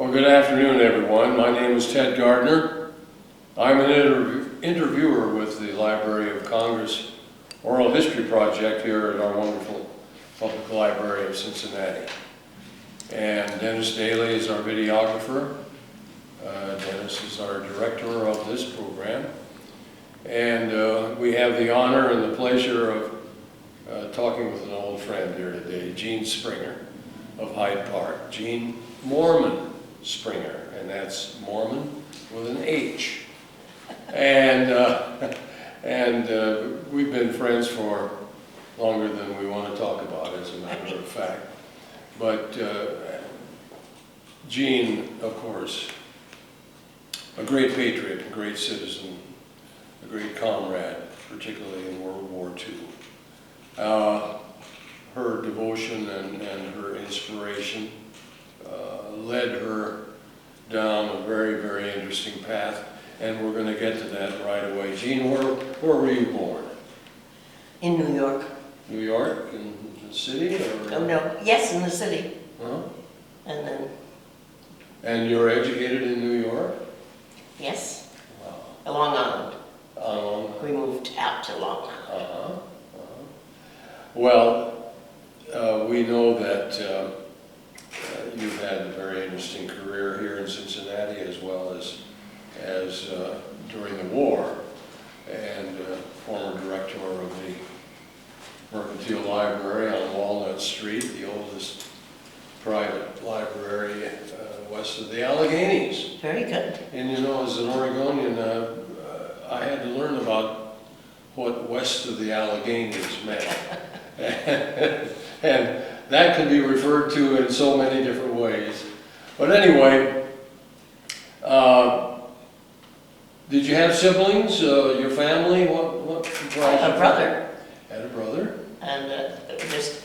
Well, good afternoon, everyone. My name is Ted Gardner. I'm an interviewer with the Library of Congress Oral History Project here at our wonderful Public Library of Cincinnati. And Dennis Daly is our videographer. Dennis is our director of this program. And we have the honor and the pleasure of talking with an old friend here today, Gene Springer of Hyde Park. Gene Mormon Springer, and that's Mormon with an H. And we've been friends for longer than we want to talk about, as a matter of fact. But Gene, of course, a great patriot, a great citizen, a great comrade, particularly in World War II. Her devotion and her inspiration led her down a very, very interesting path, and we're going to get to that right away. Gene, where were you born? In New York. New York, in the city? Or? Oh, no. Yes, in the city. Huh? And then... And you were educated in New York? Yes. Wow. Long Island. Long Island. We moved out to Long Island. Uh-huh. Well, we know that you've had a very interesting career here in Cincinnati, as well as during the war, and former director of the Mercantile Library on Walnut Street, the oldest private library west of the Alleghenies. Very good. And you know, as an Oregonian, I had to learn about what west of the Alleghenies meant. And that can be referred to in so many different ways. But anyway, did you have siblings? Your family? What comprised? A brother. Had a brother? And just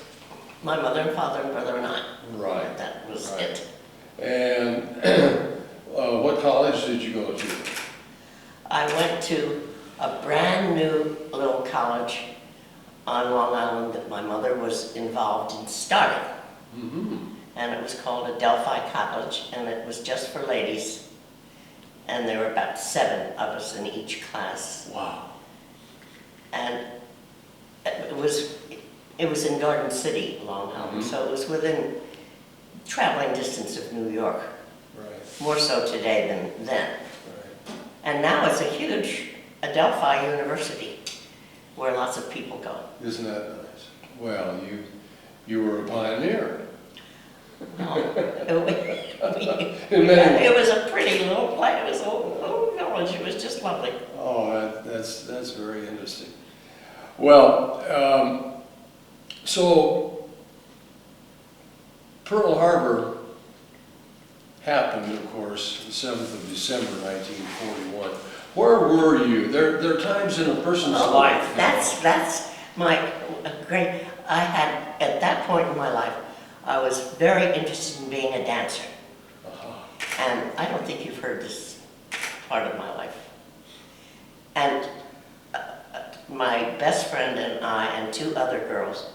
my mother and father and brother and I. Right. That was Right. it. And what college did you go to? I went to a brand new little college on Long Island that my mother was involved in starting. Mm-hmm. And it was called Adelphi College, and it was just for ladies. And there were about 7 of us in each class. Wow. And it was in Garden City, Long Island, Mm-hmm. so it was within traveling distance of New York. Right. More so today than then. Right. And now it's a huge Adelphi University where lots of people go. Isn't that nice? Well, you were a pioneer. No, In many ways. it was a pretty little place. It was a little village. It was just lovely. Oh, that's very interesting. Well, so Pearl Harbor happened, of course, the 7th of December, 1941. Where were you? There are times in a person's life. That's my great. I had at that point in my life, I was very interested in being a dancer. And I don't think you've heard this part of my life. And my best friend and I and 2 other girls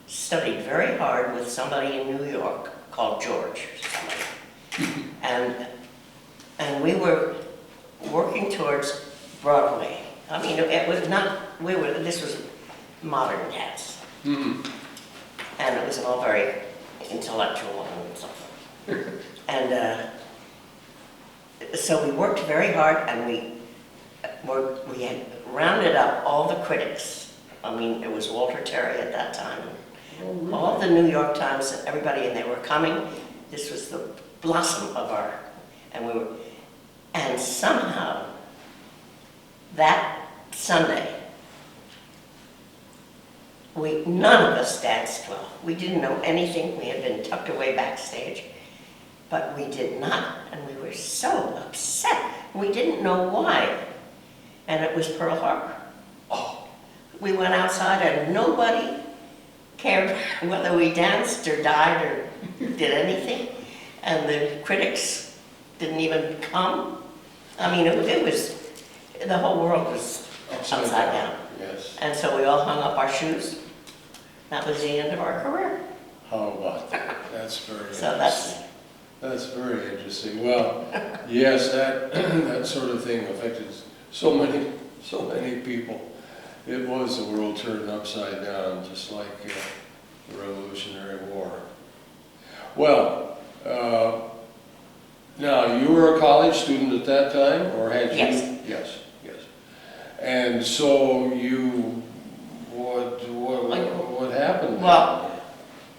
studied very hard with somebody in New York called George. And we were working towards Broadway. I mean, it was not, this was modern dance. Mm-hmm. And it was all very intellectual and something. And so we worked very hard, and we had rounded up all the critics. I mean, it was Walter Terry at that time. Oh, really? All the New York Times, everybody, and they were coming. This was the blossom of our, and somehow that Sunday, none of us danced well. We didn't know anything. We had been tucked away backstage, but we did not, and we were so upset. We didn't know why, and it was Pearl Harbor. Oh. We went outside, and nobody cared whether we danced or died or did anything, and the critics didn't even come. I mean, it was, the whole world was upside down. Yes. And so we all hung up our shoes. That was the end of our career. How about that? That's very So interesting. That's very interesting. Well, yes, that, that sort of thing affected so many people. It was the world turned upside down, just like the Revolutionary War. Well, now, you were a college student at that time, or had you? Yes. Yes, yes. And so you, what happened? Well,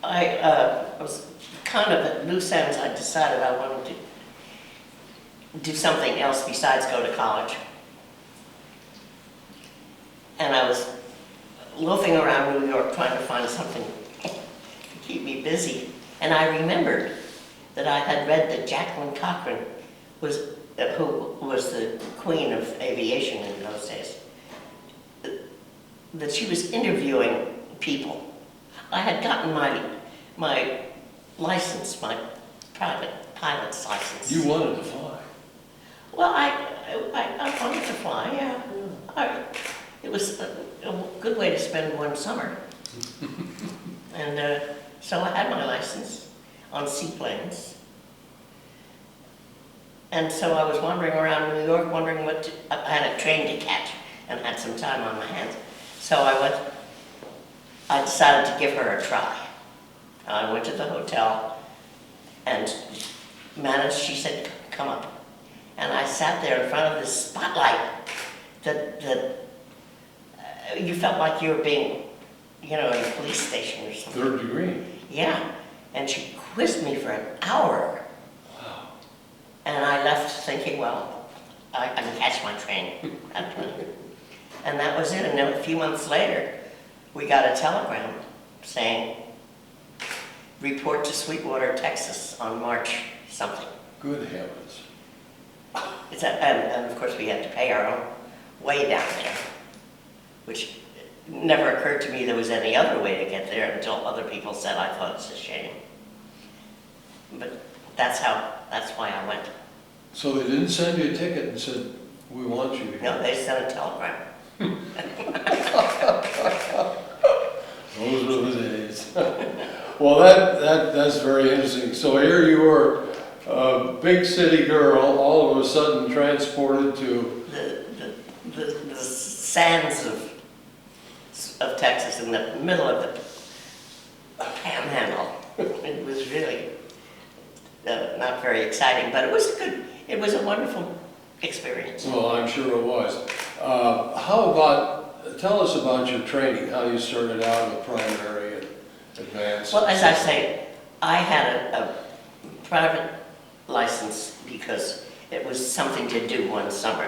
I was kind of at loose ends. I decided I wanted to do something else besides go to college. And I was loafing around New York trying to find something to keep me busy. And I remembered that I had read that Jacqueline Cochran was, who was the queen of aviation in those days, that she was interviewing people. I had gotten my license, my private pilot's license. You wanted to fly. Well, I wanted to fly, yeah. It was a good way to spend one summer. And so I had my license on seaplanes. And so I was wandering around New York wondering I had a train to catch and had some time on my hands. So I decided to give her a try. I went to the hotel and she said, come up. And I sat there in front of this spotlight that you felt like you were being, in a police station or something. Third degree. Yeah, and she quizzed me for an hour. Wow. And I left thinking, well, I can catch my train. And that was it. And then a few months later, we got a telegram saying, report to Sweetwater, Texas on March something. Good heavens. And of course we had to pay our own way down there, which never occurred to me there was any other way to get there until other people said I thought it's a shame. But that's why I went. So they didn't send you a ticket and said, we want you to. No, they sent a telegram. Those were the days. Well, that's very interesting. So here you were, a big city girl, all of a sudden transported to the sands of Texas in the middle of the panhandle. It was really not very exciting, but it was a wonderful experience. Well, I'm sure it was. Tell us about your training, how you started out with primary and advanced. Well, as I say, I had a private license because it was something to do one summer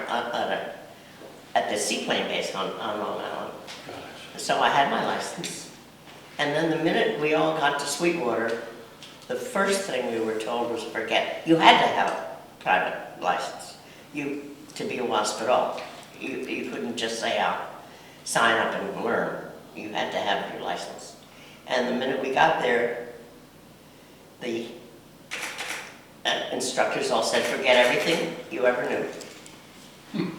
at the seaplane base on Long Island. Gosh. So I had my license. And then the minute we all got to Sweetwater, the first thing we were told was forget. You had to have a private license to be a WASP at all. You couldn't just say, I'll sign up and learn. You had to have your license. And the minute we got there, the instructors all said, forget everything you ever knew.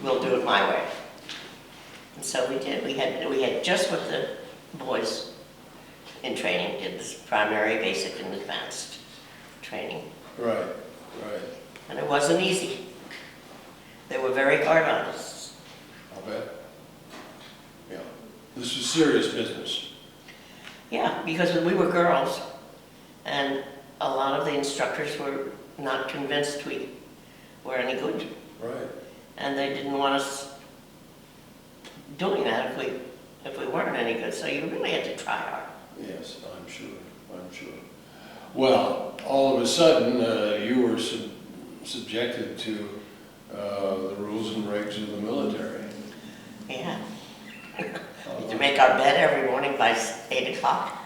We'll do it my way. And so we did. We had just what the boys in training did, this primary, basic, and advanced training. Right, right. And it wasn't easy. They were very hard on us. I'll bet. Yeah. This is serious business. Yeah, because we were girls, and a lot of the instructors were not convinced we were any good. Right. And they didn't want us doing that if we weren't any good. So you really had to try hard. Yes, I'm sure. Well, all of a sudden, you were subjected to the rules and regs of the military. Yeah. To make our bed every morning by 8 o'clock.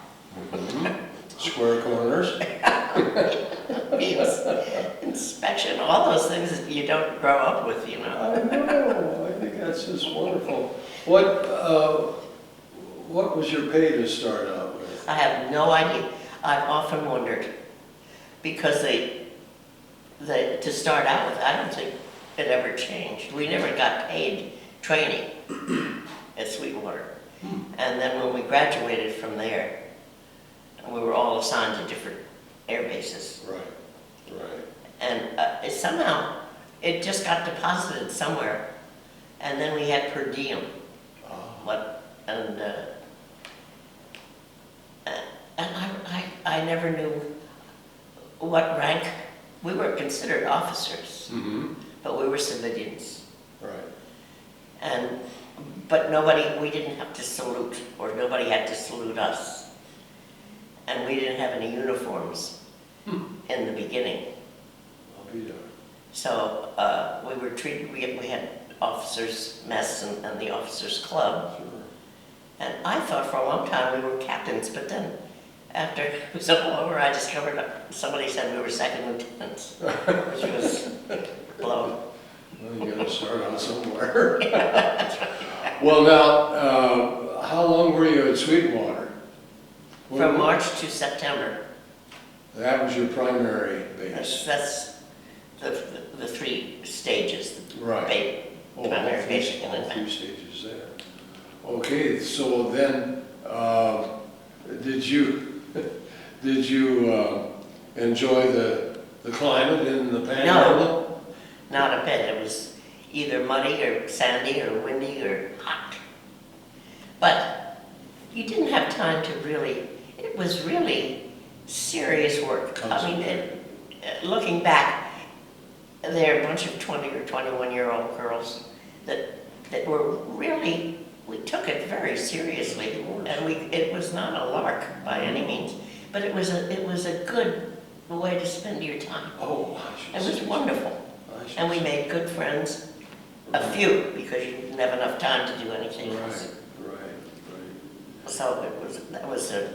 Square corners. Inspection, all those things that you don't grow up with, I know. I think that's just wonderful. What was your pay to start out with? I have no idea. I've often wondered, because to start out with, I don't think it ever changed. We never got paid training at Sweetwater. And then when we graduated from there, we were all assigned to different air bases. Right, right. somehow, it just got deposited somewhere, and then we had per diem. I never knew what rank, we were considered officers, Mm-hmm. but we were civilians. Right. But we didn't have to salute, or nobody had to salute us. And we didn't have any uniforms in the beginning. I'll be there. So we were treated, we had officers' mess and the officers' club. Sure. And I thought for a long time we were captains, but then after it was all over, I discovered somebody said we were second lieutenants, which was blown. Well, you gotta start out somewhere. Well, now, how long were you at Sweetwater? From March to September. That was your primary base? That's the three stages. Right. Primary, basic, and all advanced. 3 stages there. Okay, so then, did you enjoy the climate in the Panhandle? No, not a bit. It was either muddy or sandy or windy or hot. But you didn't have time to really, it was really serious work. I mean, looking back, there are a bunch of 20 or 21-year-old girls that were really, we took it very seriously, and it was not a lark by any means, but it was a good way to spend your time. Oh, It was wonderful, and we made good friends, a few, because you didn't have enough time to do anything else. Right. So that was a,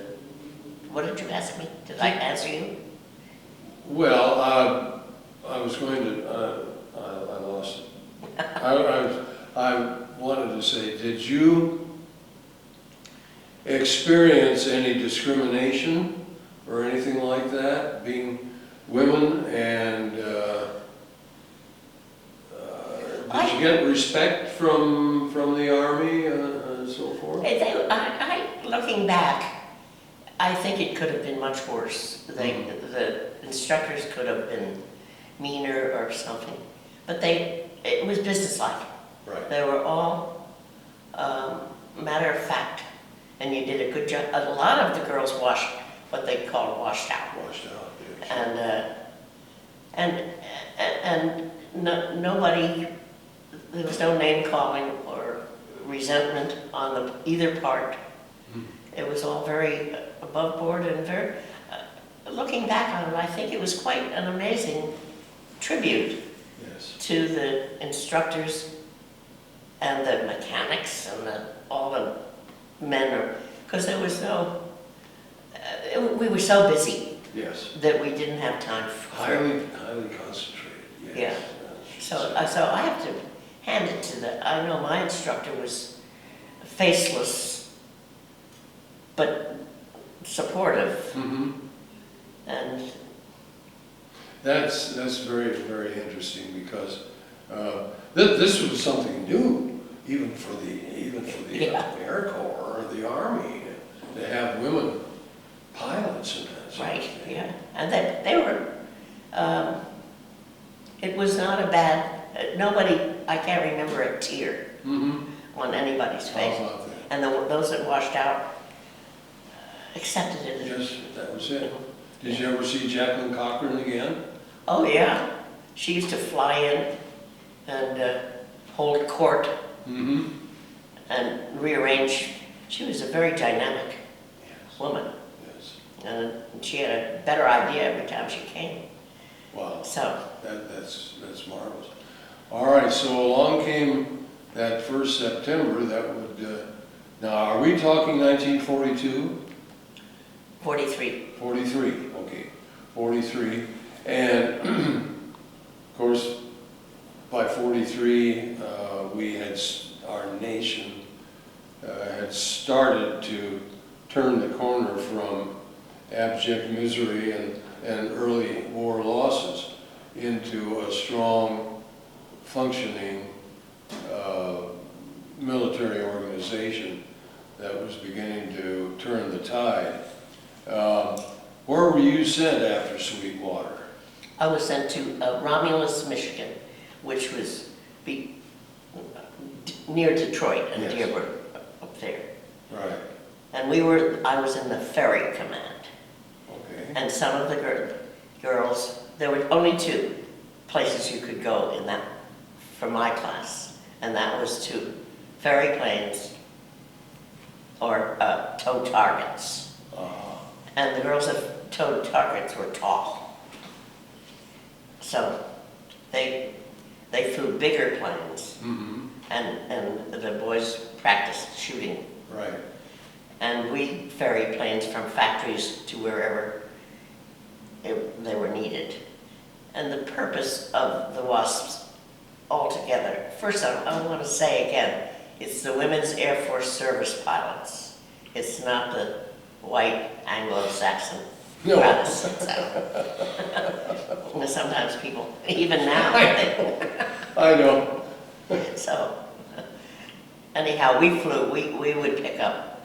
what did you ask me? Did I answer you? Well, I was going to, I lost it. I wanted to say, did you experience any discrimination or anything like that, being women, and did you get respect from the Army and so forth? Looking back, I think it could have been much worse. The instructors could have been meaner or something, but it was businesslike. Right. They were all matter of fact, and you did a good job. A lot of the girls what they called washed out. Washed out, yes. And nobody, there was no name calling or resentment on either part. It was all very above board and very, looking back on it, I think it was quite an amazing tribute to the instructors and the mechanics and all the men, because there was no, we were so busy that we didn't have time for highly concentrated, yes. Yeah. So I have to hand it to I know my instructor was faceless, but supportive. Mm-hmm. And that's very, very interesting, because this was something new, even for the Air Corps or the Army, to have women pilots and that sort of right, thing. yeah, and they were. It was not a bad. Nobody, I can't remember a tear on anybody's face, How about that? and those that washed out accepted it. Yes, that was it. Did you ever see Jacqueline Cochran again? Oh yeah, she used to fly in and hold court and rearrange. She was a very dynamic woman, and she had a better idea every time she came. Wow. So that's marvelous. All right, so along came that first September. That would now, are we talking 1942? 43. 43, okay, 43, and of course, by 43, our nation had started to turn the corner from abject misery and early war losses into a strong, functioning military organization that was beginning to turn the tide. Where were you sent after Sweetwater? I was sent to Romulus, Michigan, which was near Detroit and Yes. Dearborn up there. Right, And I was in the ferry command. okay. And some of the girls, there were only two places you could go in that, for my class. And that was to ferry planes or tow targets. And the girls that towed targets were tall. So they flew bigger planes. Mm-hmm. And the boys practiced shooting. Right, And we ferried planes from factories to wherever they were needed. And the purpose of the WASPs altogether, first I want to say again, it's the Women's Air Force Service pilots. It's not the white Anglo-Saxon No. Protestants. Sometimes people, even now, I know. so, anyhow, we would pick up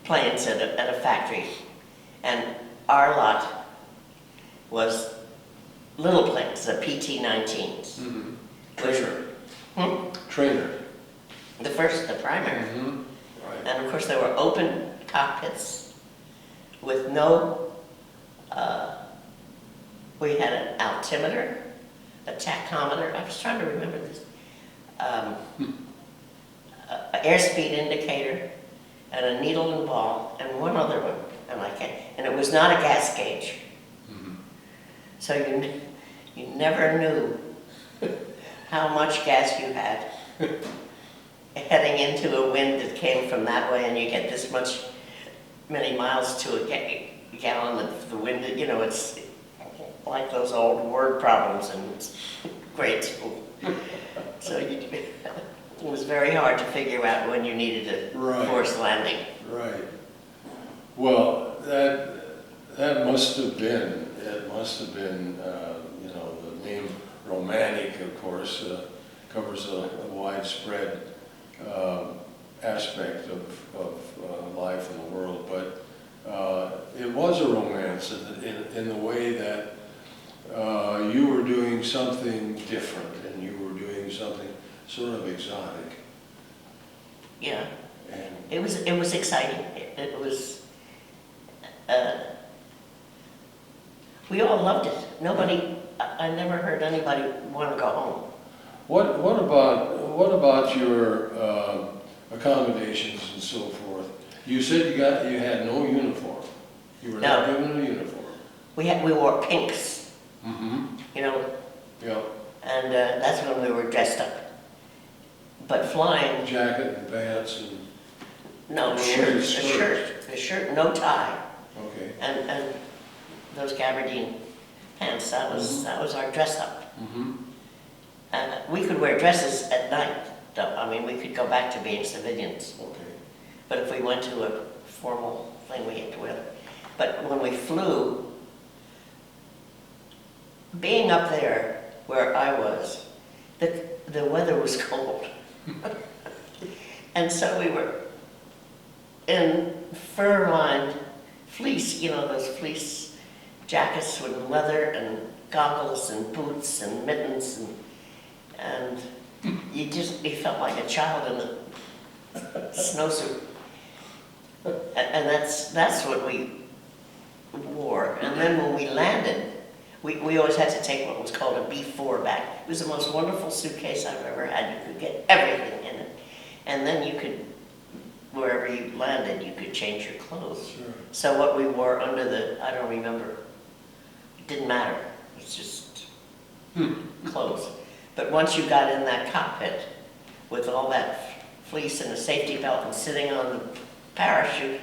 planes at a factory, and our lot was little planes, the PT-19s. Mm-hmm. Which- Trainer. the primary. Mm-hmm. Right. And of course, there were open cockpits with no, we had an altimeter, a tachometer, I was trying to remember this, a airspeed indicator, and a needle and ball, and one other one, and it was not a gas gauge. Mm-hmm. So you never knew how much gas you had heading into a wind that came from that way, and you get this many miles to a gallon of the wind. You know, it's like those old word problems in grade school. So it was very hard to figure out when you needed a Right. forced landing. Right. Well, that must have been, you know, the name romantic, of course, covers a widespread aspect of life in the world, but it was a romance in the way that you were doing something different and you were doing something sort of exotic. Yeah. And It was exciting. It was, we all loved it. I never heard anybody want to go home. what about your accommodations and so forth? You said you had no uniform. You were not No. given a uniform. We wore pinks, Mm-hmm. you know, Yeah. and that's when we were dressed up. But flying, Jacket and pants and no, Or shirt, a skirts. shirt, no tie, okay. and those gabardine pants. That was our dress up. Mm-hmm. We could wear dresses at night, though. I mean, we could go back to being civilians. Okay. But if we went to a formal thing, we had to wear it. But when we flew, being up there where I was, the weather was cold. And so we were in fur-lined fleece, you know, those fleece jackets with leather and goggles and boots and mittens, and you felt like a child in a snowsuit. And that's what we wore. And then when we landed, we always had to take what was called a B4 bag. It was the most wonderful suitcase I've ever had. You could get everything in it. And then you could, wherever you landed, you could change your clothes. Sure. So what we wore under I don't remember. It didn't matter. It's just clothes. But once you got in that cockpit with all that fleece and a safety belt and sitting on the parachute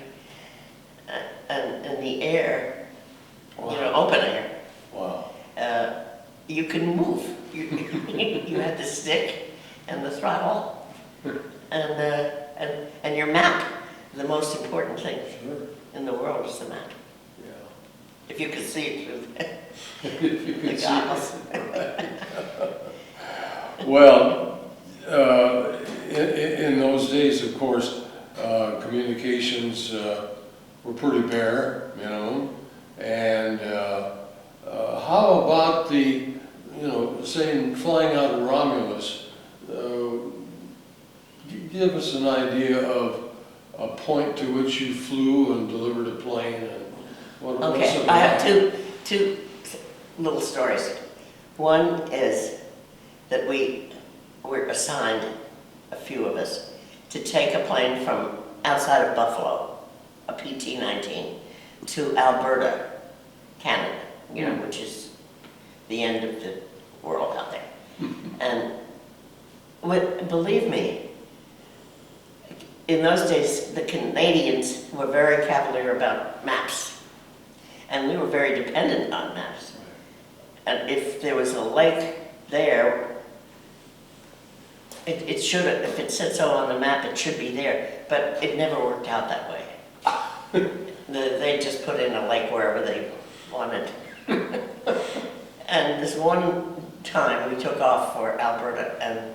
and in the air, Wow. you know, open air, Wow. you can move. You had the stick and the throttle and your map. The most important thing Sure. in the world is the map. Yeah. If you could see it through If you the could see goggles. Well, in those days, of course, communications were pretty bare, minimum, and How about the, saying flying out of Romulus? Give us an idea of a point to which you flew and delivered a plane and what was Okay, it I have like? two little stories. One is that we were assigned, a few of us, to take a plane from outside of Buffalo, a PT-19, to Alberta, Canada, which is the end of the world out there. And believe me, in those days, the Canadians were very cavalier about maps, and we were very dependent on maps. And if there was a lake there, it should have, if it said so on the map, it should be there, but it never worked out that way. They just put in a lake wherever they wanted. And this one time we took off for Alberta, and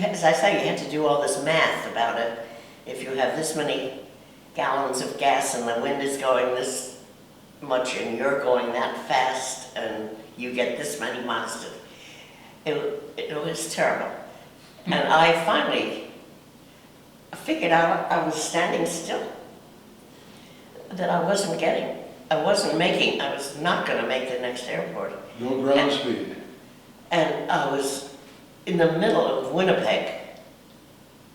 as I say, you had to do all this math about it. If you have this many gallons of gas and the wind is going this much and you're going that fast and you get this many miles to... It was terrible. And I finally figured out I was standing still. That I was not going to make the next airport. No ground speed. And I was in the middle of Winnipeg,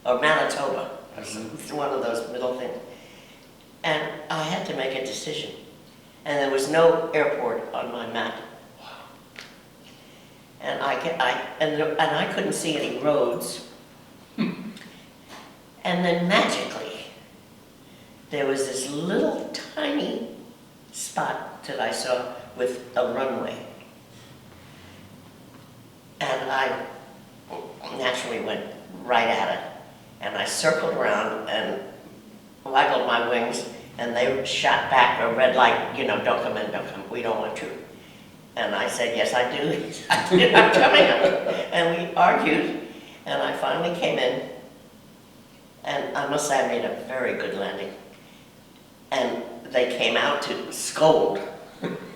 or Manitoba, it's one of those middle things. And I had to make a decision. And there was no airport on my map. And I couldn't see any roads. And then magically, there was this little tiny spot that I saw with a runway. And I naturally went right at it. And I circled around and waggled my wings, and they shot back a red light, don't come in, we don't want you. And I said, yes, I do. I'm coming up. And we argued, and I finally came in. And I must say I made a very good landing. And they came out to scold.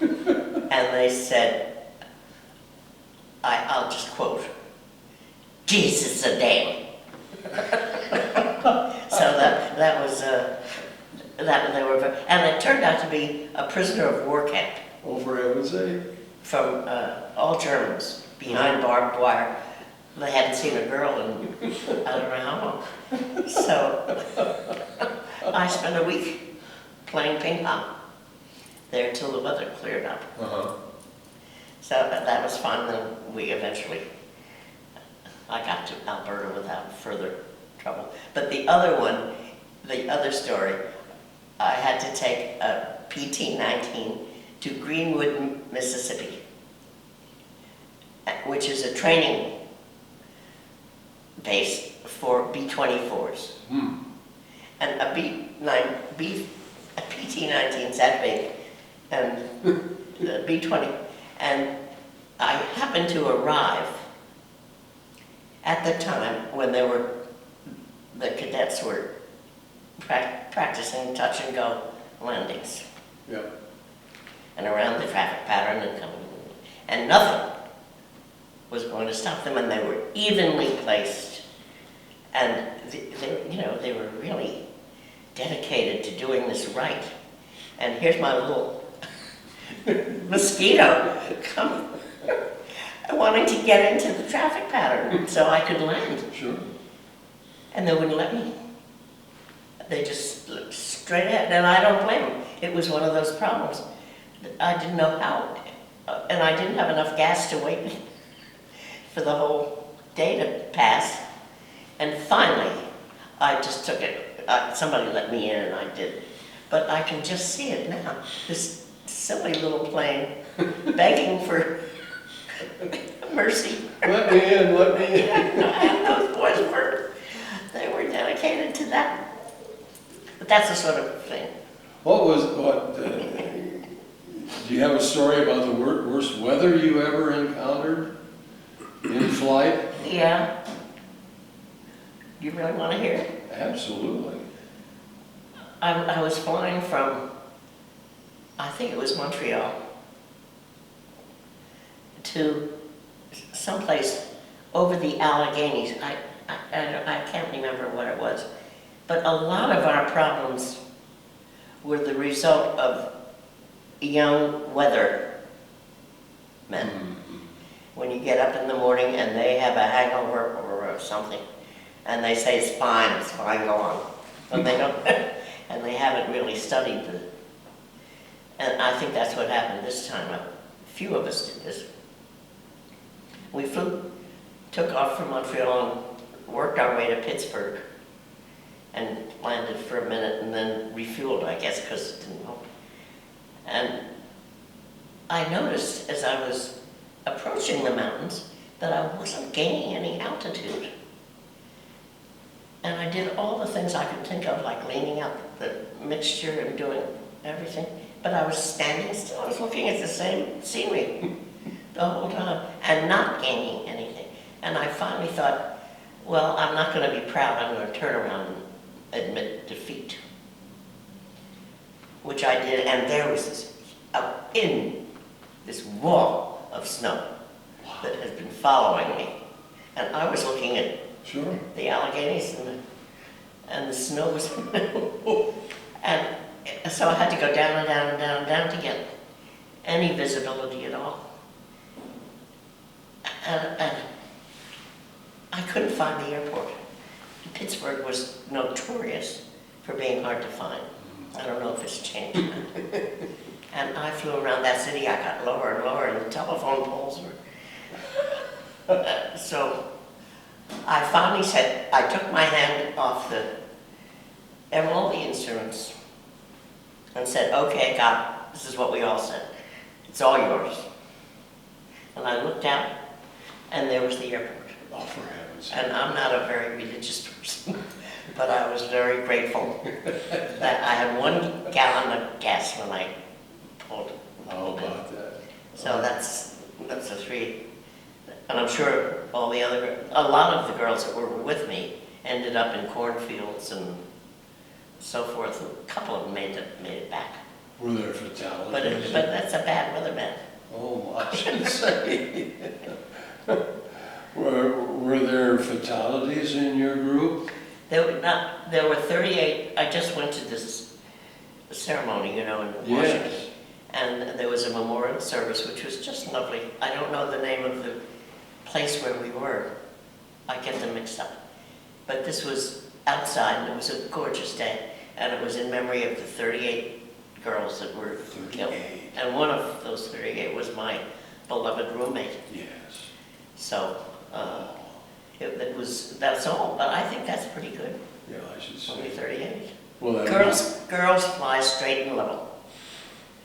And they said, I'll just quote, Jesus a damn. So that was, they were, and it turned out to be a prisoner of war camp. Oh, for heaven's sake. From all Germans, behind barbed wire. They hadn't seen a girl in I don't know how long. So I spent a week playing ping pong there till the weather cleared up. So that was fun. Then I got to Alberta without further trouble. But the other story, I had to take a PT-19 to Greenwood, Mississippi, which is a training base for B-24s. And a PT-19 is that big, and the B-20, and I happened to arrive at the time when the cadets were practicing touch and go landings. Yep. And around the traffic pattern and coming, and nothing was going to stop them, and they were evenly placed, and they were really dedicated to doing this right. And here's my little mosquito wanting to get into the traffic pattern so I could land. Sure. And they wouldn't let me. They just looked straight ahead, and I don't blame them. It was one of those problems. I didn't know how, and I didn't have enough gas to wait for the whole day to pass. And finally, I just took it. Somebody let me in, and I did. But I can just see it now. This silly little plane begging for mercy. Let me in, let me in. And those boys they were dedicated to that. But that's the sort of thing. Do you have a story about the worst weather you ever encountered in flight? Yeah. You really want to hear it? Absolutely. I was flying from I think it was Montreal, to someplace over the Alleghenies. I can't remember what it was. But a lot of our problems were the result of young weather men. When you get up in the morning and they have a hangover or something, and they say, it's fine, go on. And they don't, and they haven't really studied the, and I think that's what happened this time. A few of us did this. We took off from Montreal and worked our way to Pittsburgh and landed for a minute and then refueled, I guess, because it didn't know. And I noticed as I was approaching the mountains that I wasn't gaining any altitude. And I did all the things I could think of, like leaning out the mixture and doing everything, but I was standing still. I was looking at the same scenery the whole time and not gaining anything. And I finally thought, well, I'm not going to be proud. I'm going to turn around and admit defeat, which I did. And there was this wall of snow that had been following me. And I was looking at the Alleghenies and the snow was and so I had to go down and down and down and down to get any visibility at all. And I couldn't find the airport. Pittsburgh was notorious for being hard to find. I don't know if it's changed. And I flew around that city. I got lower and lower, and the telephone poles were... so I finally said, I took my hand off all the instruments and said, okay, God, this is what we all said. It's all yours. And I looked out, and there was the airport. Oh, for heaven's sake. And I'm not a very religious person, but I was very grateful that I had 1 gallon of gas when I pulled. How about that? So that's a 3. And I'm sure a lot of the girls that were with me ended up in cornfields and so forth. A couple of them made it back. Were there fatalities? But that's a bad weatherman. Oh, I should say. Were there fatalities in your group? There were 38. I just went to this ceremony, in Washington. Yes. And there was a memorial service, which was just lovely. I don't know the name of the place where we were. I get them mixed up. But this was outside, and it was a gorgeous day. And it was in memory of the 38 girls that were killed. And one of those 38 was my beloved roommate. Yes. So that's all. But I think that's pretty good. Yeah, I should say. Only 38. Well, Girls fly straight and level.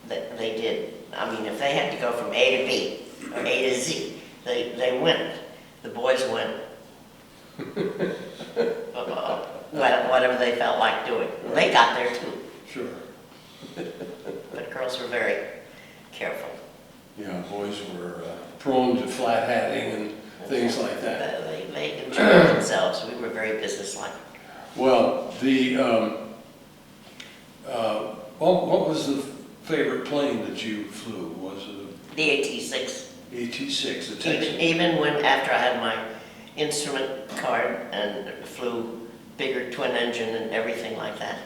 They did. I mean, if they had to go from A to B or A to Z, they went. The boys went. Whatever they felt like doing. They got there too. Sure. But girls were very careful. Yeah, boys were prone to flat hatting and things like that. They enjoyed themselves. We were very businesslike. Well, what was the favorite plane that you flew? Was it The AT-6. AT-6, the Texan? Even when, after I had my instrument card and flew bigger twin engine and everything like that,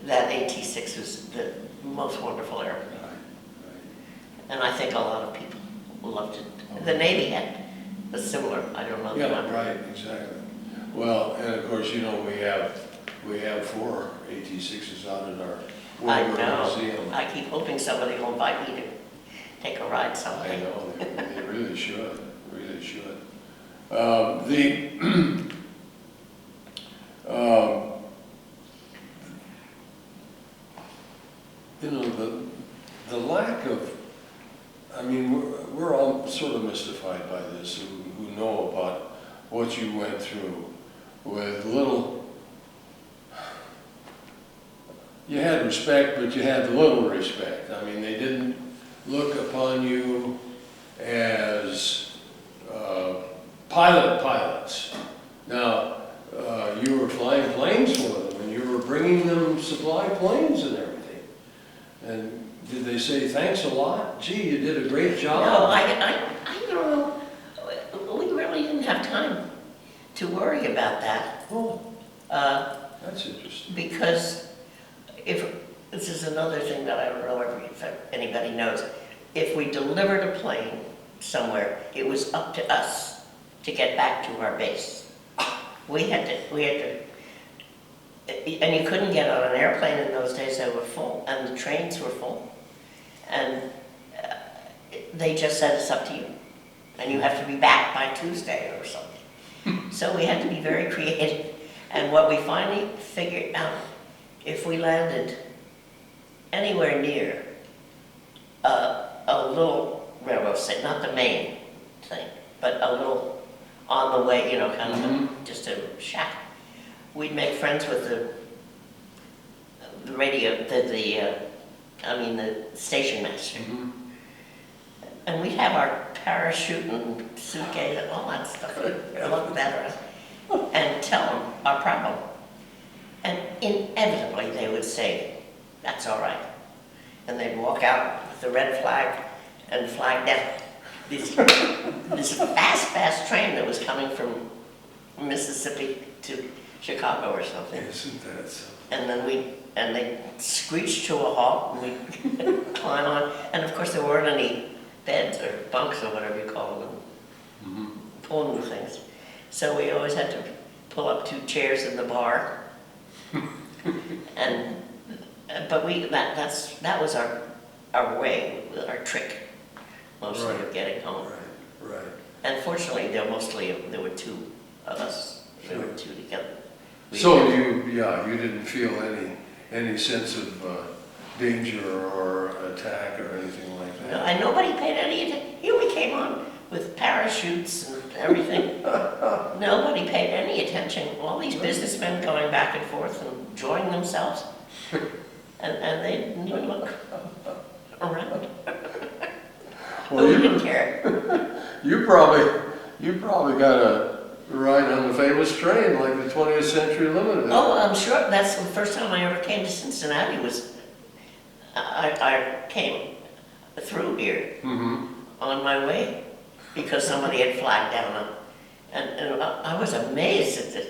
that AT-6 was the most wonderful airplane. Right. And I think a lot of people loved it. The Navy had a similar, I don't know the Yeah, number. right, exactly. Well, and of course, we have 4 AT-6s out at our I War know. Museum. I keep hoping somebody will invite me to take a ride I someday. know, they really should, really should. The lack of, I mean, we're all sort of mystified by this who know about what you went through with little, you had respect, but you had little respect. I mean, they didn't look upon you as pilots. Now, you were flying planes for them, and you were bringing them supply planes and everything. And did they say, thanks a lot? Gee, you did a great job? No, I don't know. We really didn't have time to worry about that. Oh, Uh, that's interesting. Because this is another thing that I don't know if anybody knows. If we delivered a plane somewhere, it was up to us to get back to our base. We had to, and you couldn't get on an airplane in those days. They were full, and the trains were full. And they just said, it's up to you. And you have to be back by Tuesday or something. So we had to be very creative. And what we finally figured out, if we landed anywhere near a little railroad station, not the main thing, but a little on the way, you know, kind of just a shack, we'd make friends with the radio, the station master. And we'd have our parachute and suitcase and all that stuff, look better, and tell them our problem. And inevitably they would say, that's all right. And they'd walk out with the red flag and flag down this fast train that was coming from Mississippi to Chicago or something. Isn't that something? And then they'd screech to a halt and we'd climb on. And of course there weren't any beds or bunks or whatever you call them, pulling the things. So we always had to pull up 2 chairs in the bar. But that was our way, our trick, mostly of getting home. Right. And fortunately, there were 2 of us. There were 2 together. So you didn't feel any sense of danger or attack or anything like that? No, and nobody paid any attention. Here we came on with parachutes and everything. Nobody paid any attention. All these businessmen going back and forth and enjoying themselves. And they didn't even look around. Well, we didn't care. You probably got a ride on the famous train like the 20th Century Limited. Oh, I'm sure that's the first time I ever came to Cincinnati was, I came through here on my way because somebody had flagged down and I was amazed at this.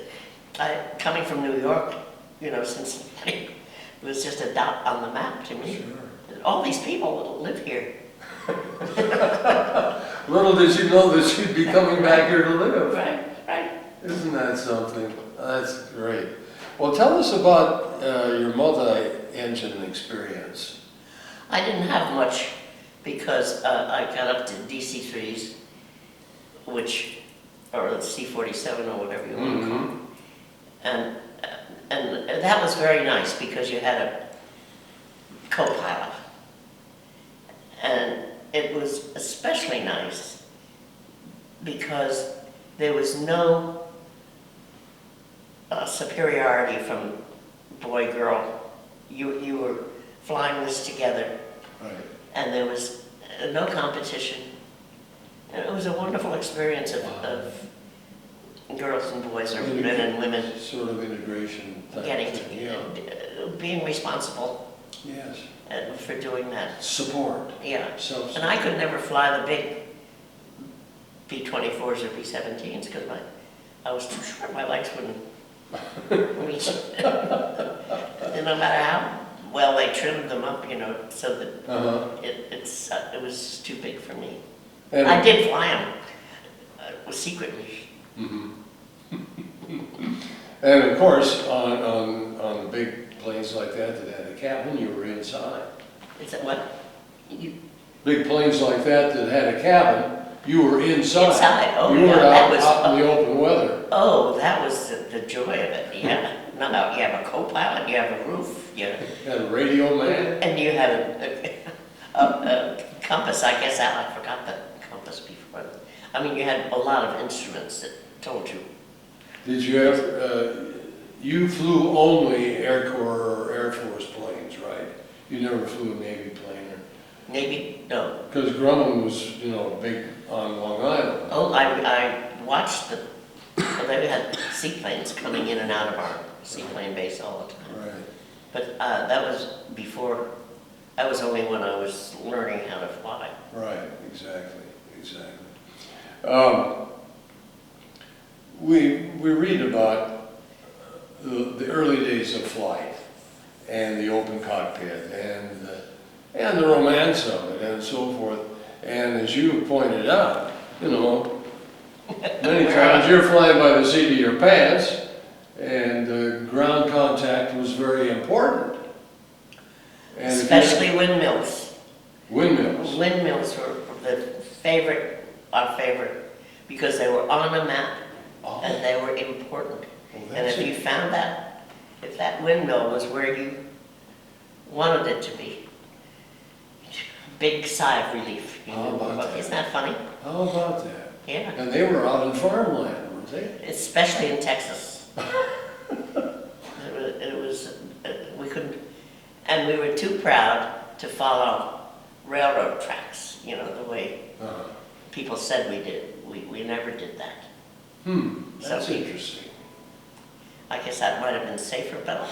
Coming from New York, you know, Cincinnati was just a dot on the map to me. Sure. All these people live here. Little did you know that you'd be coming back here to live. Right. Isn't that something? That's great. Well, tell us about your multi-engine experience. I didn't have much because I got up to DC-3s, or the C-47 or whatever you want to call them. And that was very nice because you had a co-pilot. And it was especially nice because there was no superiority from boy, girl. You were flying this together. Right. And there was no competition. And it was a wonderful experience of girls and boys, or men and women, Sort of integration type getting thing, being responsible Yes. for doing that. Support. Yeah. Self-support. And I could never fly the big B-24s or B-17s because I was too short. My legs wouldn't reach. And no matter how well they trimmed them up, you know, so that it was too big for me. And I did fly them secretly. And of course, on big planes like that had a cabin, you were inside. Is that what? Big planes like that had a cabin, you were inside. Inside, oh you yeah, were that was... out in the open weather. Oh, that was the joy of it, yeah. No, you have a co-pilot, you have a roof, you And a radio man. and you have a compass, I guess. I forgot the compass before. I mean, you had a lot of instruments that told you. Did you ever, you flew only Air Corps or Air Force planes, right? You never flew a Navy plane? Navy? No. Because Grumman was, you know, big on Long Island. Oh, I watched they had seaplanes coming in and out of our seaplane base all the time. Right. But that was before That was only when I was learning how to fly. Right, exactly, exactly. We read about the early days of flight and the open cockpit and the romance of it and so forth. And as you pointed out, you know, many times you're flying by the seat of your pants, and ground contact was very important. And Especially windmills. windmills. Windmills were our favorite, because they were on a map Oh. and they were important. Well, And that's if you found that, if that windmill was where you wanted it to be, big sigh of relief. You How knew about about- that? Isn't that funny? How about that? Yeah. And they were out in farmland, weren't they? Especially in Texas. We couldn't, and we were too proud to follow railroad tracks, you know, the way Uh-huh. people said we did. We never did that. That's So interesting. I guess that might have been safer, but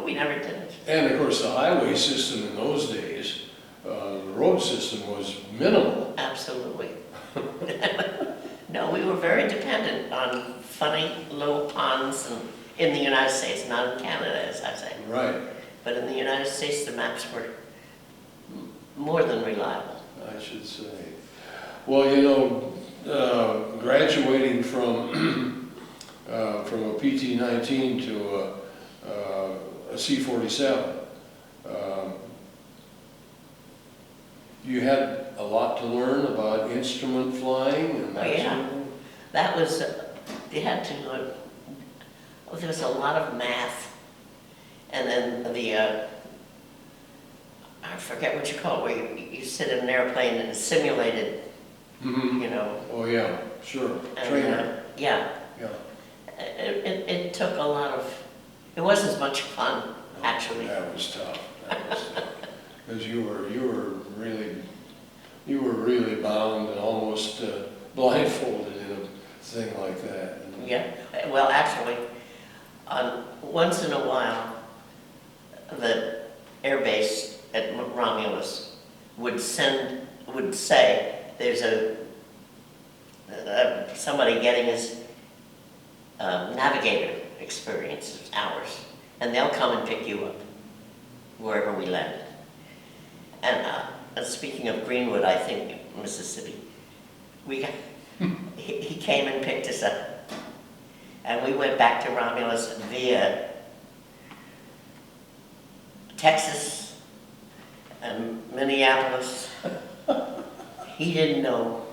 we never did it. And of course, the highway system in those days, the road system was minimal. Absolutely. No, we were very dependent on funny little ponds in the United States, not in Canada, as I say. Right, But in the United States, the maps were more than reliable. I should say. Well, you know, graduating from from a PT-19 to a C-47, you had a lot to learn about instrument flying and that Yeah. sort of thing? That was, you had to learn, there was a lot of math. And then I forget what you call it, where you sit in an airplane and it's simulated, Mhm. you know. Oh, yeah, sure, And, trainer, yeah, yeah. it took a lot of, it wasn't as much fun, actually. That was tough, because you were really bound and almost blindfolded in a thing like that. You know? Yeah, well, actually, once in a while, the air base at Romulus would say, there's somebody getting his navigator experience hours, and they'll come and pick you up wherever we landed. And speaking of Greenwood, I think, Mississippi, he came and picked us up, and we went back to Romulus via Texas and Minneapolis. He didn't know.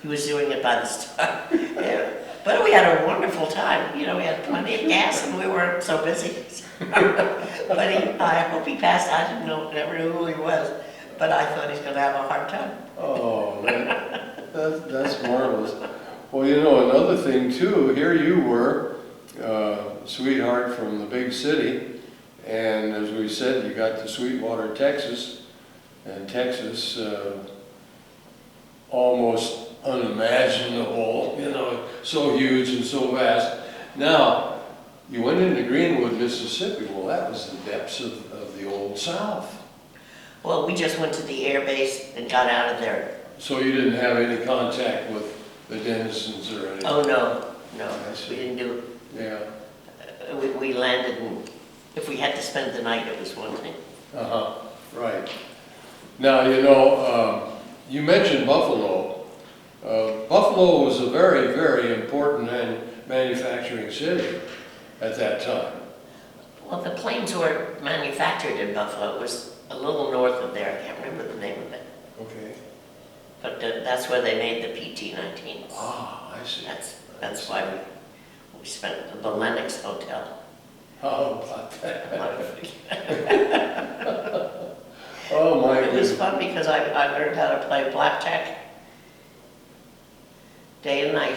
He was doing it by the star. Yeah. But we had a wonderful time. You know, we had plenty of gas and we weren't so busy. But I hope he passed. I didn't know, never knew who he was. But I thought he's going to have a hard time. Oh, that's marvelous. Well, you know, another thing too, here you were, sweetheart from the big city, and as we said, you got to Sweetwater, Texas, and Texas, almost unimaginable, you know, so huge and so vast. Now, you went into Greenwood, Mississippi. Well, that was the depths of the old South. Well, we just went to the air base and got out of there. So you didn't have any contact with the denizens or anything? Oh, no, I see. we didn't do Yeah. it. We landed, and if we had to spend the night, it was one thing. Uh-huh, right. Now, you know, you mentioned Buffalo. Buffalo was a very, very important manufacturing city at that time. Well, the planes were manufactured in Buffalo. It was a little north of there. I can't remember the name of it. Okay. But that's where they made the PT-19s. Ah, I see. That's why we spent the Lenox Hotel. How about that? Oh, my It was goodness. fun because I learned how to play blackjack day and night,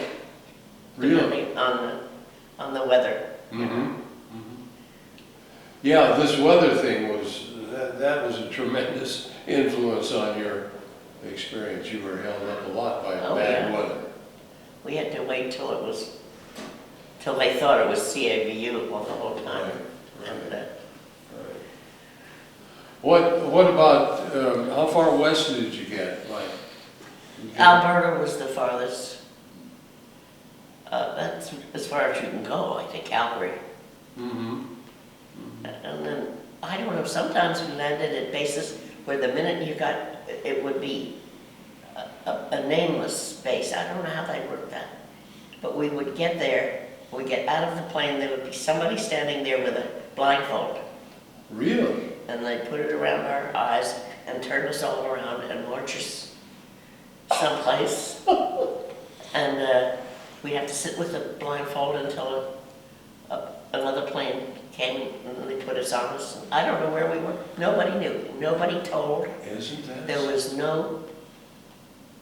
Really? depending on the weather. Mm-hmm. Yeah, this weather thing that was a tremendous influence on your experience. You were held up a lot by Oh, bad yeah. weather. We had to wait till they thought it was CAVU the whole time. Right, And, right. Right. What about, how far west did you get? Like, Alberta was the farthest. That's as far as you can go, I think, Calgary. Mm-hmm. And then, I don't know, sometimes we landed at bases where the minute you got, it would be a nameless base. I don't know how they worked that. But we would get there, we get out of the plane, there would be somebody standing there with a blindfold. Really? And they'd put it around our eyes and turn us all around and launch us someplace. And we'd have to sit with the blindfold until another plane came and they put us on us. I don't know where we were. Nobody knew. Nobody told. Isn't that? There was no,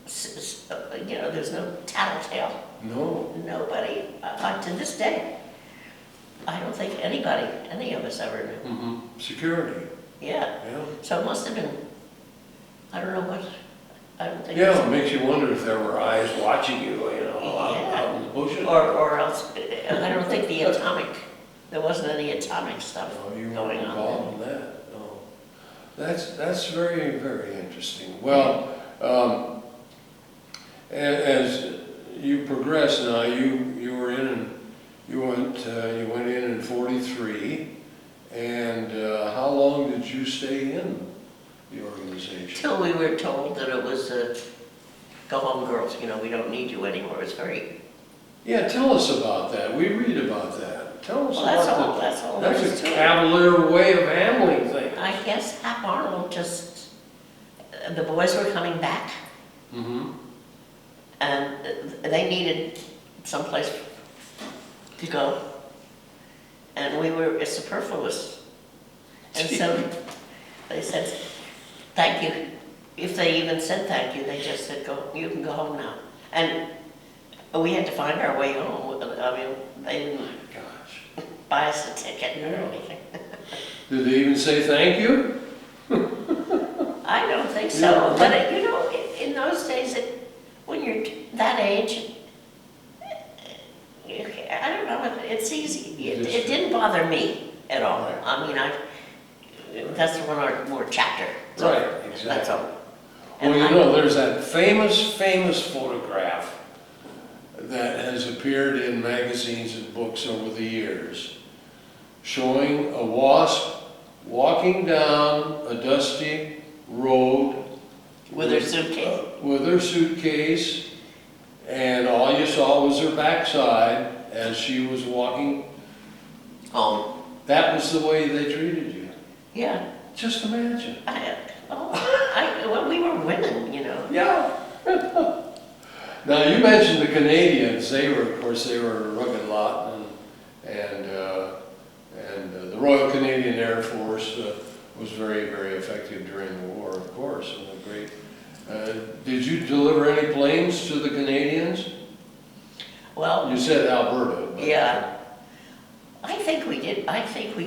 there's no tattletale. No. Nobody, to this day, I don't think anybody, any of us ever knew. Mm-hmm. Security. Yeah. Yeah. So it must have been, I don't know what, I don't think. Yeah, it makes you wonder if there were eyes watching you, out in the bushes. Or else, I don't think there wasn't any atomic stuff No, you going weren't on involved in that, no. That's very, very interesting. Well, as you progress now, you were in, and you went in 43, and how long did you stay in the organization? Till we were told that it was go home girls, we don't need you anymore. It's very, Yeah, tell us about that. We read about that. Tell us well, about that's all there That's is a to it. cavalier way of handling things. I guess Hap Arnold just, the boys were coming back Mm-hmm. and they needed someplace to go. And we were superfluous. And so they said, thank you. If they even said thank you, they just said, you can go home now. And we had to find our way home. I mean, they didn't Gosh. buy us a ticket or anything. Did they even say thank you? I don't think so. Yeah. But, in those days, when you're that age, I don't know, it's easy. It didn't bother me at all. Right. I mean, that's one more chapter. So Right, exactly. That's all. Well, there's that famous photograph that has appeared in magazines and books over the years, showing a WASP walking down a dusty road With her suitcase. with her suitcase, and all you saw was her backside as she was walking. Home. That was the way they treated you. Yeah. Just imagine. Well, we were women, Yeah. Now, you mentioned the Canadians. Of course, they were a rugged lot, and the Royal Canadian Air Force was very, very effective during the war, of course, and a great. Did you deliver any planes to the Canadians? Well, You said Alberta. But yeah. I think we did. I think we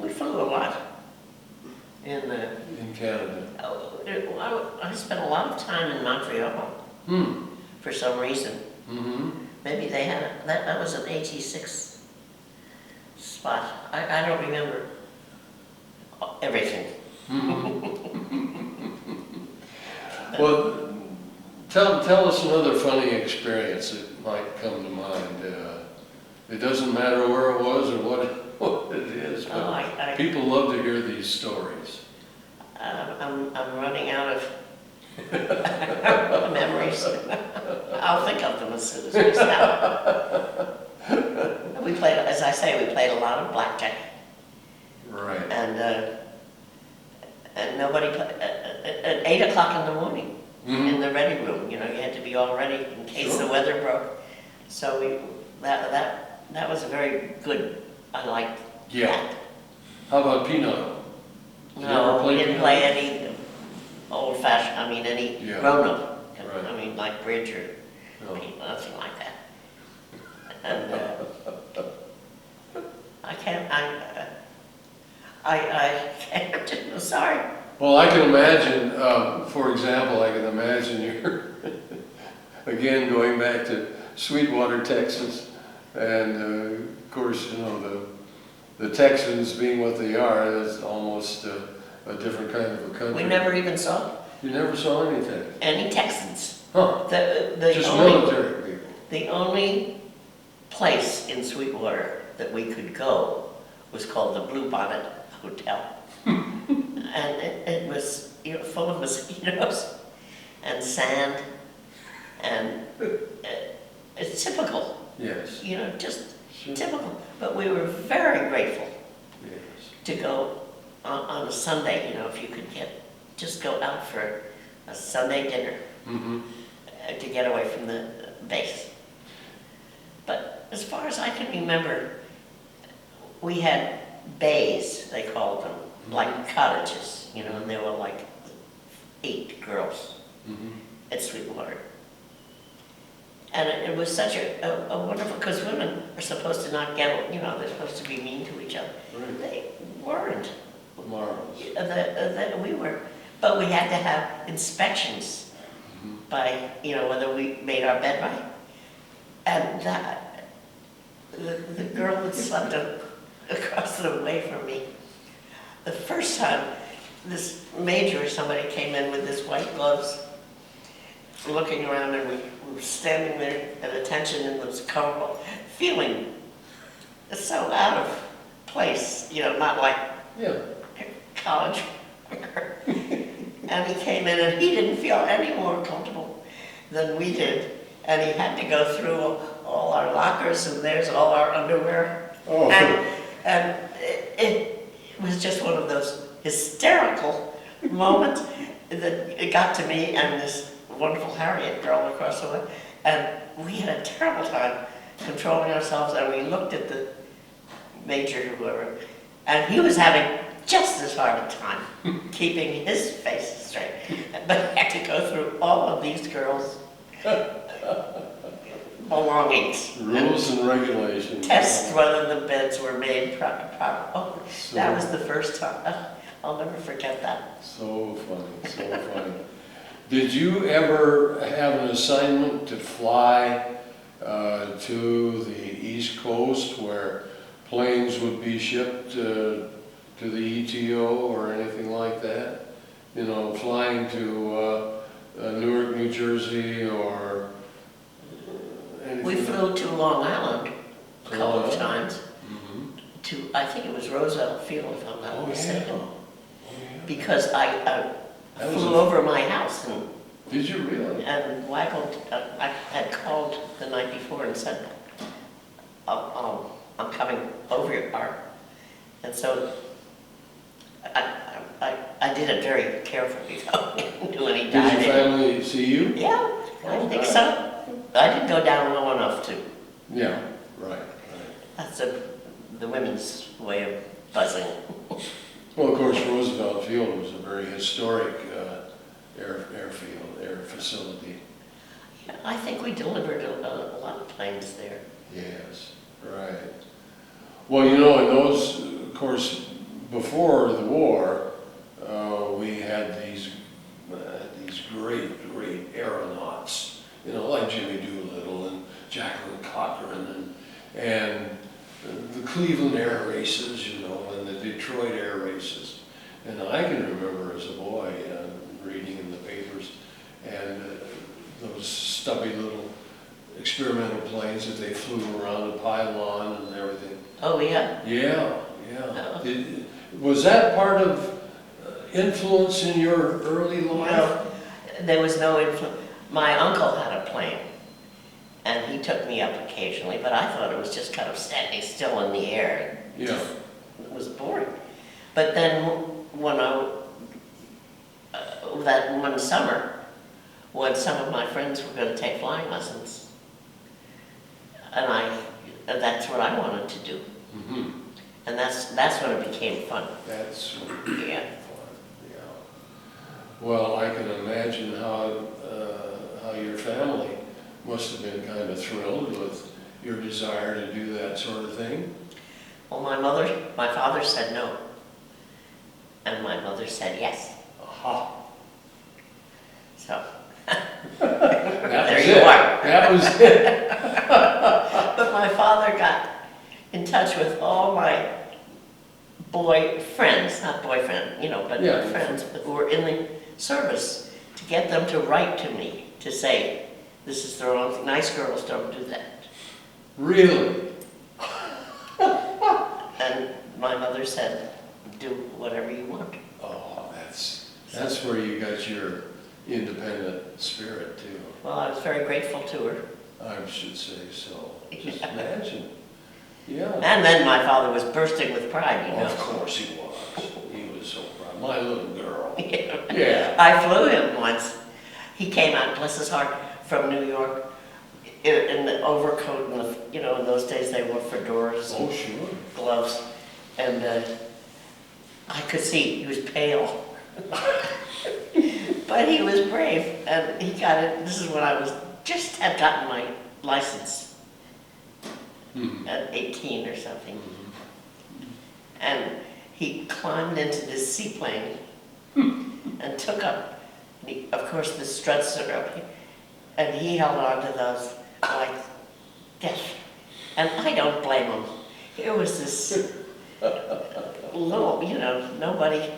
flew a lot in Canada. I spent a lot of time in Montreal for some reason. Mm-hmm. Maybe they had that was an AT-6 spot. I don't remember everything. Well, tell us another funny experience that might come to mind. It doesn't matter where it was or what it is, but people love to hear these stories. I'm running out of memories. I'll think of them as soon as we stop. We played, as I say, we played a lot of blackjack. Right. And nobody at 8 o'clock in the morning in the ready room. You had to be all ready in case the weather broke. So that was a very good. I liked that. How about Pinot? No, we didn't play any old-fashioned. I mean, any grown-up. Right. I mean, like bridge or nothing like that. And I can't. I can't. I'm sorry. Well, I can imagine, for example, I can imagine you're, again, going back to Sweetwater, Texas, and of course, the Texans being what they are, is almost a different kind of a country. We never even saw You never saw any Texans? any Texans. Huh, The just only, military people. the only place in Sweetwater that we could go was called the Blue Bonnet Hotel. And it was, you know, full of mosquitoes and sand, and it's typical, Yes, you know, just sure, typical. But we were very grateful yes. to go on a Sunday, you know, if you could just go out for a Sunday dinner Mm-hmm. to get away from the base. But as far as I can remember, we had bays, they called them, like cottages, you know, and there were like 8 girls Mm-hmm. at Sweetwater. And it was such a wonderful, because women are supposed to not get, you know, they're supposed to be mean to each other. Right. They weren't. Marvelous. We were, but we had to have inspections Mm-hmm. by, you know, whether we made our bed right. And the girl that slept across the way from me, the first time this major or somebody came in with his white gloves, looking around, and we were standing there at attention and was comfortable, feeling so out of place, you know, not like Yeah. college. And he came in and he didn't feel any more comfortable than we did. And he had to go through all our lockers, and there's all our underwear. Oh. And it was just one of those hysterical moments that it got to me and this wonderful Harriet girl across the way. And we had a terrible time controlling ourselves, and we looked at the major, whoever, and he was having just as hard a time keeping his face straight, but had to go through all of these girls' belongings. Rules and regulations. Test whether the beds were made proper. Oh, So- that was the first time. I'll never forget that. So funny, so funny. Did you ever have an assignment to fly to the East Coast where planes would be shipped to the ETO or anything like that? You know, flying to Newark, New Jersey, or anything? We flew to Long Island a couple Long of Island? times Mhm. to, I think it was Roosevelt Field, if I'm Oh, not yeah. mistaken. Oh, yeah. Because I That was flew a- over my house and Did you really? waggled, I had called the night before and said, I'm coming over your car. And so I did it very carefully, though. I didn't do any Did your diving. family see you? Yeah, I Oh, think good. so. I didn't go down low enough to, Yeah, right. that's the women's way of buzzing. Well, of course, Roosevelt Field was a very historic air facility. Yeah, I think we delivered a lot of planes there. Yes, right. Well, you know, in those, of course, before the war, we had these great aeronauts, you know, like Jimmy Doolittle and Jacqueline Cochran and the Cleveland air races, you know, and the Detroit air races. And I can remember as a boy reading in the papers and those stubby little experimental planes that they flew around the pylon and everything. Oh, yeah? Yeah. Oh. Was that part of influence in your early life? No, there was no influence. My uncle had a plane, and he took me up occasionally, but I thought it was just kind of standing still in the air. Yeah. It was boring. But then when that one summer, when some of my friends were going to take flying lessons, and that's what I wanted to do. Mm-hmm. And that's when it became fun. That's Yeah. fun, yeah. Well, I can imagine how your family must have been kind of thrilled with your desire to do that sort of thing. Well, my father said no, and my mother said yes. Aha. So, That there was you it. are. That was it. But my father got in touch with all my friends, not boyfriend, but Yeah. friends who were in the service, to get them to write to me, to say, this is the wrong thing, nice girls don't do that. Really? And my mother said, do whatever you want. Oh, that's where you got your independent spirit too. Well, I was very grateful to her. I should say so. Just imagine. Yeah. And then my father was bursting with pride, Of course he was. He was so proud. My little girl. Yeah. Yeah. I flew him once. He came out, bless his heart, from New York in the overcoat, and in those days they wore fedoras Oh, and sure. gloves. And I could see he was pale. But he was brave, and he got it. This is when I had gotten my license at 18 or something. And he climbed into this seaplane and took up, of course, the struts are up here, and he held on to those like death. And I don't blame him. It was this little, nobody,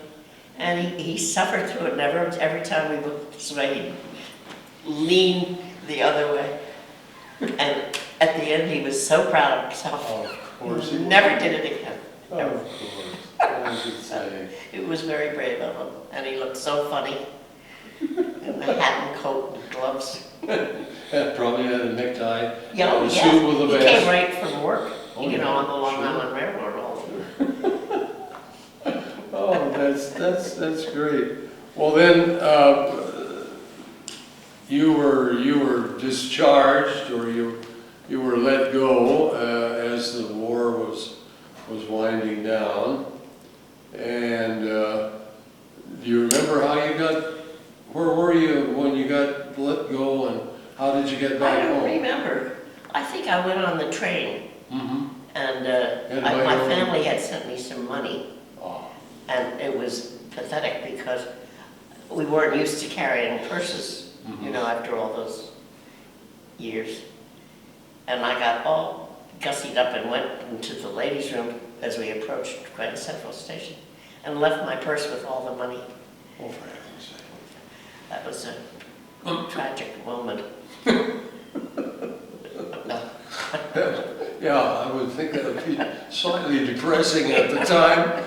and he suffered through it. Every time we looked this way, he'd lean the other way. And at the end, he was so proud of himself. Oh, of course he Never did it again. Of course. I should say. It was very brave of him, and he looked so funny in the hat and coat and gloves. Probably had a necktie. Yeah, a suit with a he vest. came right from work, Oh, on the yeah, Long sure. Island Railroad. Oh, that's great. Well, then you were discharged, or you were let go as the war was winding down. And do you remember how you got? Where were you when you got let go, and how did you get back I don't home? remember. I think I went on the train, Mm-hmm. and by my your own- family had sent me some money, Oh, and it was pathetic because we weren't used to carrying purses, after all those years. And I got all gussied up and went into the ladies' room as we approached Grand Central Station, and left my purse with all the money. oh, for heaven's sake. That was a tragic moment. Yeah, I would think that would be slightly depressing at the time.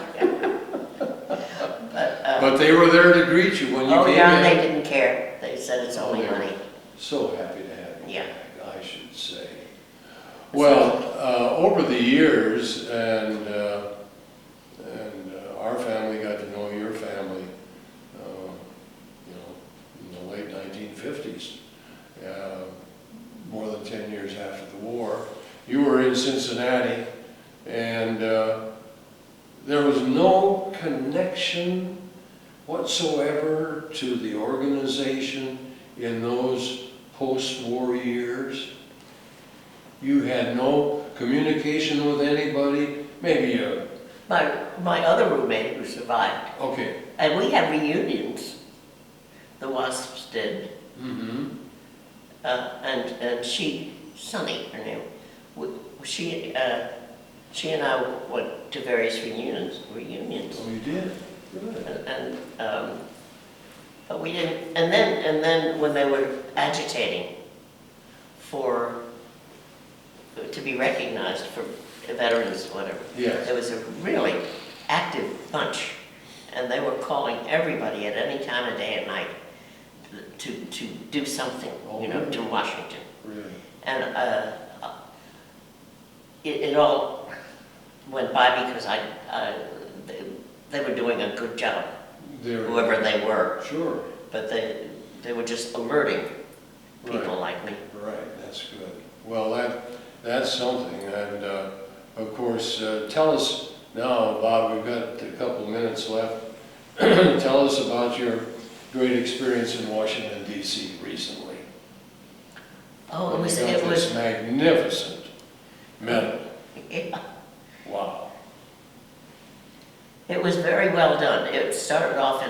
But they were there to greet you when you Oh came yeah, in. they didn't care. They said it's only they were money. So happy to have you Yeah. back, I should say. Well, over the years, and our family got to know your family, in the late 1950s, more than 10 years after the war. You were in Cincinnati, and there was no connection whatsoever to the organization in those post-war years. You had no communication with anybody, maybe My other roommate who survived, okay. and we had reunions. The WASPs did, Mm-hmm. and she, Sunny, her name, she and I went to various reunions. Oh, you did? Good. But we didn't. And then when they were agitating to be recognized for veterans, whatever. Yes. There was a really active bunch, and they were calling everybody at any time of day and night to do something, Oh, to Washington. Really? And it all went by because they were doing a good job, whoever they were. Sure. But they were just alerting people like me. Right, that's good. Well, that's something, and of course, tell us now, Bob, we've got a couple of minutes left. Tell us about your great experience in Washington, D.C. recently. Oh, When you got it was this magnificent medal. yeah. Wow. It was very well done. It started off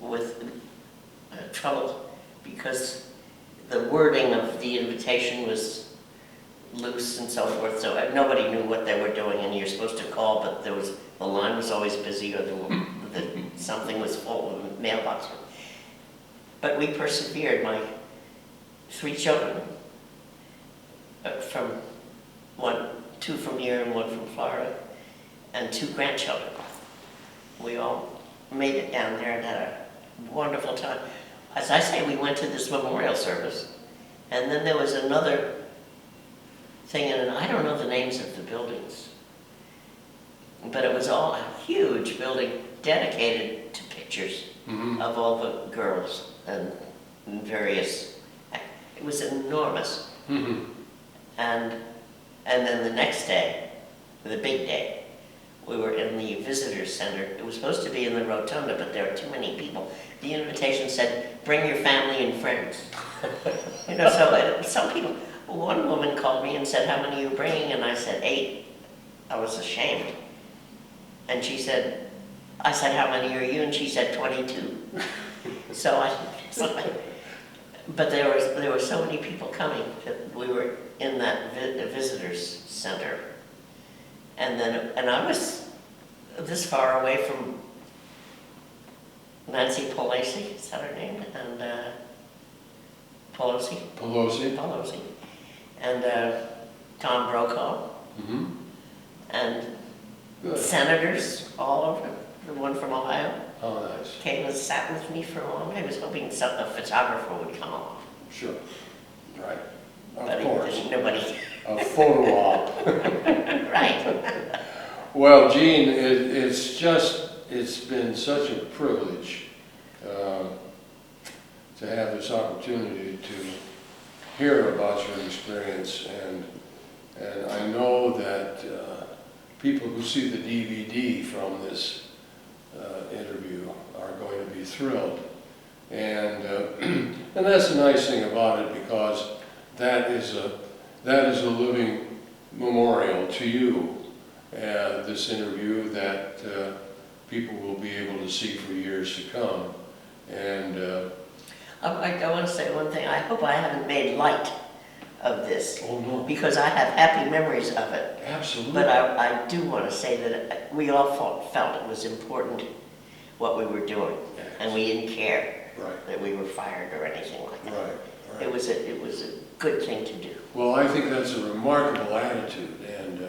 with trouble because the wording of the invitation was loose and so forth, so nobody knew what they were doing, and you're supposed to call, but the line was always busy, or something was full of the mailbox. But we persevered. My 3 children, two from here and 1 from Florida, and 2 grandchildren. We all made it down there and had a wonderful time. As I say, we went to this memorial service, and then there was another thing, and I don't know the names of the buildings, but it was all a huge building dedicated to pictures of all the girls and various. It was enormous. And then the next day, the big day, we were in the visitor center. It was supposed to be in the rotunda, but there were too many people. The invitation said, "Bring your family and friends." So some people. One woman called me and said, "How many are you bringing?" And I said, 8. I was ashamed. And I said, "How many are you?" And she said, 22. But there were so many people coming that we were in that visitors center. And I was this far away from Nancy Pelosi, is that her name? And Pelosi. And Tom Brokaw. And Good. Senators all over. The one from Ohio Oh, nice. came and sat with me for a long time. I was hoping a photographer would come along. Sure. Right. Of But course. nobody. A photo op. Right. Well, Jean, it's been such a privilege to have this opportunity to hear about your experience, and I know that people who see the DVD from this interview are going to be thrilled, and that's the nice thing about it, because that is a living memorial to you. This interview that people will be able to see for years to come. And I want to say one thing. I hope I haven't made light of this. Oh, no. Because I have happy memories of it. Absolutely. But I do want to say that we all felt it was important what we were doing. Yes. And we didn't care Right. that we were fired or anything like that. Right. It was a good thing to do. Well, I think that's a remarkable attitude, and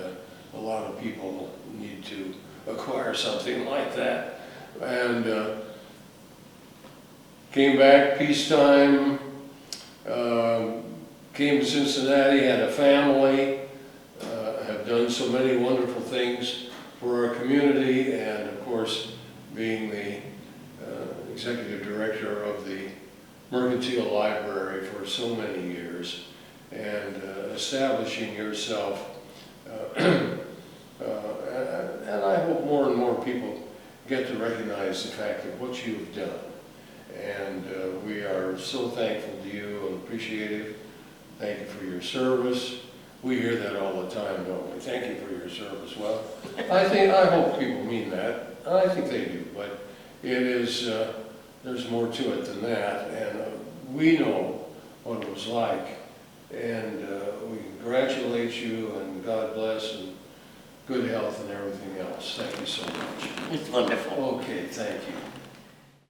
a lot of people need to acquire something like that. And came back, peacetime, came to Cincinnati, had a family, have done so many wonderful things for our community, and of course, being the executive director of the Mercantile Library for so many years, and establishing yourself. And I hope more and more people get to recognize the fact of what you've done. And we are so thankful to you and appreciative. Thank you for your service. We hear that all the time, don't we? Thank you for your service. Well, I hope people mean that. I think they do, but it is, there's more to it than that. And we know what it was like. And we congratulate you, and God bless, and good health and everything else. Thank you so much. It's wonderful. Okay, thank you.